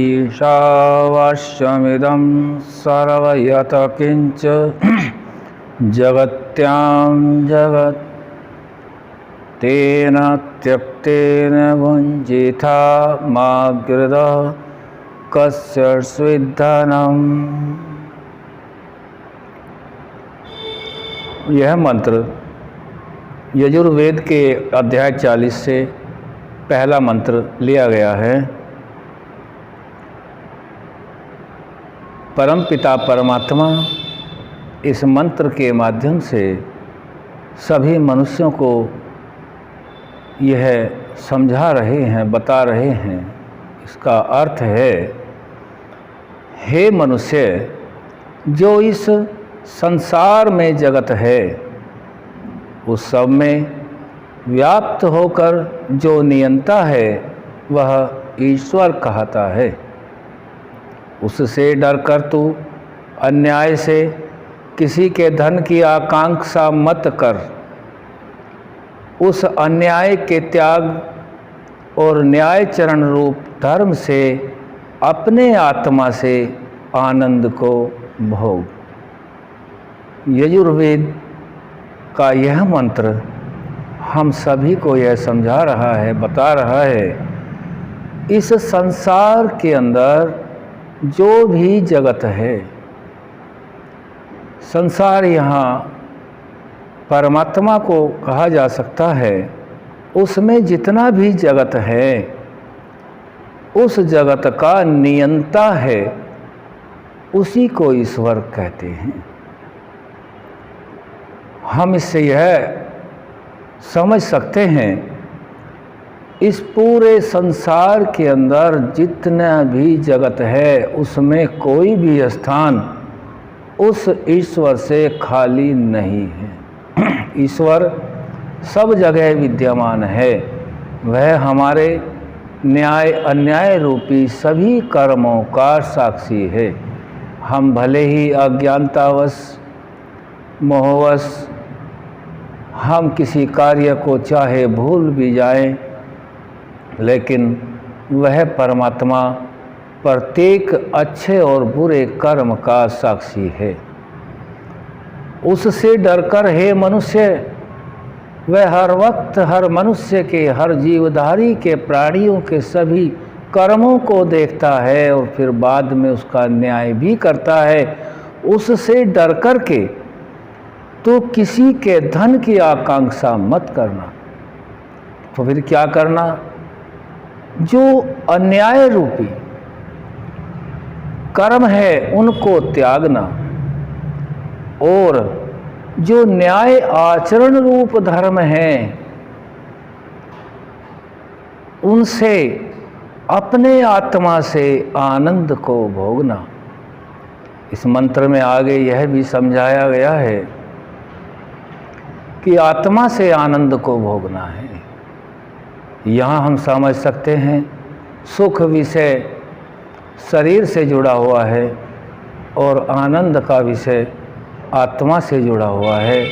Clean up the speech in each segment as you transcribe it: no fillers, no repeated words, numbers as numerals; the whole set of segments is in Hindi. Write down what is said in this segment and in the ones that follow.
ईशावास्यमिदं सर्वयत् किंच जगत्यां जगत् तेन त्यक्तेन भुञ्जीथा मा गृधः कस्य स्विद्धनम्। यह मंत्र यजुर्वेद के अध्याय 40 से पहला मंत्र लिया गया है। परमपिता परमात्मा इस मंत्र के माध्यम से सभी मनुष्यों को यह समझा रहे हैं, बता रहे हैं। इसका अर्थ है, हे मनुष्य, जो इस संसार में जगत है उस सब में व्याप्त होकर जो नियंता है वह ईश्वर कहता है। उससे डरकर तू अन्याय से किसी के धन की आकांक्षा मत कर। उस अन्याय के त्याग और न्याय चरण रूप धर्म से अपने आत्मा से आनंद को भोग। यजुर्वेद का यह मंत्र हम सभी को यह समझा रहा है, बता रहा है, इस संसार के अंदर जो भी जगत है, संसार यहाँ परमात्मा को कहा जा सकता है, उसमें जितना भी जगत है उस जगत का नियंता है, उसी को ईश्वर कहते हैं। हम इससे यह समझ सकते हैं, इस पूरे संसार के अंदर जितना भी जगत है उसमें कोई भी स्थान उस ईश्वर से खाली नहीं है। ईश्वर सब जगह विद्यमान है। वह हमारे न्याय अन्याय रूपी सभी कर्मों का साक्षी है। हम भले ही अज्ञानतावश मोहवश हम किसी कार्य को चाहे भूल भी जाएं, लेकिन वह परमात्मा प्रत्येक अच्छे और बुरे कर्म का साक्षी है। उससे डरकर हे मनुष्य, वह हर वक्त हर मनुष्य के, हर जीवधारी के, प्राणियों के सभी कर्मों को देखता है और फिर बाद में उसका न्याय भी करता है। उससे डरकर के तो किसी के धन की आकांक्षा मत करना। तो फिर क्या करना? जो अन्याय रूपी कर्म है उनको त्यागना, और जो न्याय आचरण रूप धर्म है उनसे अपने आत्मा से आनंद को भोगना। इस मंत्र में आगे यह भी समझाया गया है कि आत्मा से आनंद को भोगना है। यहाँ हम समझ सकते हैं सुख विषय शरीर से जुड़ा हुआ है और आनंद का विषय आत्मा से जुड़ा हुआ है।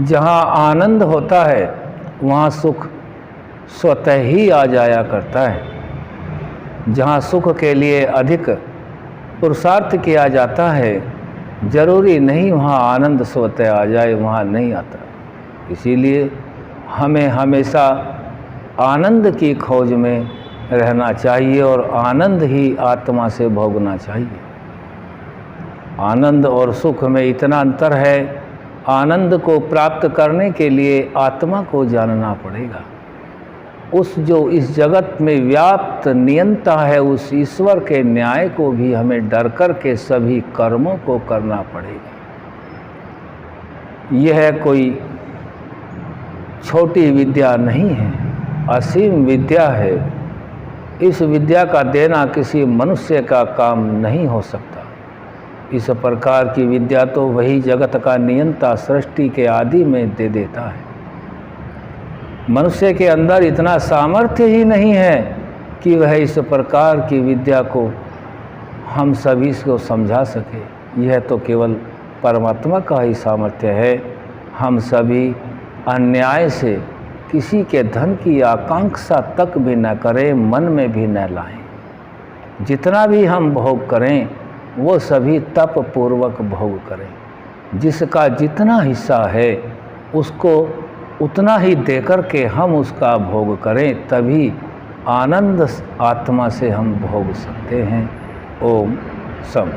जहाँ आनंद होता है वहाँ सुख स्वतः ही आ जाया करता है। जहाँ सुख के लिए अधिक पुरुषार्थ किया जाता है, जरूरी नहीं वहाँ आनंद स्वतः आ जाए, वहाँ नहीं आता। इसीलिए हमें हमेशा आनंद की खोज में रहना चाहिए और आनंद ही आत्मा से भोगना चाहिए। आनंद और सुख में इतना अंतर है, आनंद को प्राप्त करने के लिए आत्मा को जानना पड़ेगा। उस जो इस जगत में व्याप्त नियंता है, उस ईश्वर के न्याय को भी हमें डर कर के सभी कर्मों को करना पड़ेगा। यह कोई छोटी विद्या नहीं है, असीम विद्या है। इस विद्या का देना किसी मनुष्य का काम नहीं हो सकता। इस प्रकार की विद्या तो वही जगत का नियंता सृष्टि के आदि में दे देता है। मनुष्य के अंदर इतना सामर्थ्य ही नहीं है कि वह इस प्रकार की विद्या को हम सभी को समझा सके। यह तो केवल परमात्मा का ही सामर्थ्य है। हम सभी अन्याय से किसी के धन की आकांक्षा तक भी न करें, मन में भी न लाएं। जितना भी हम भोग करें वो सभी तप पूर्वक भोग करें। जिसका जितना हिस्सा है उसको उतना ही देकर के हम उसका भोग करें, तभी आनंद आत्मा से हम भोग सकते हैं। ओम सम।